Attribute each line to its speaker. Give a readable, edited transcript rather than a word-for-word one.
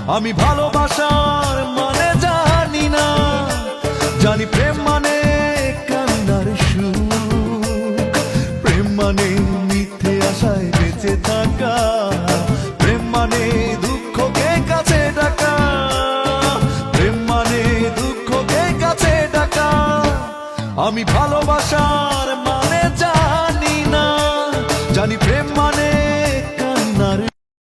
Speaker 1: আমি ভালোবাসার মানে জানি না, জানি প্রেম মানে কান্নার সুর, প্রেম মানে মিথ্যে আশায় বেঁচে থাকা, প্রেম মানে দুঃখকে কাছে ডাকা, প্রেম মানে দুঃখকে কাছে ডাকা। আমি ভালোবাসা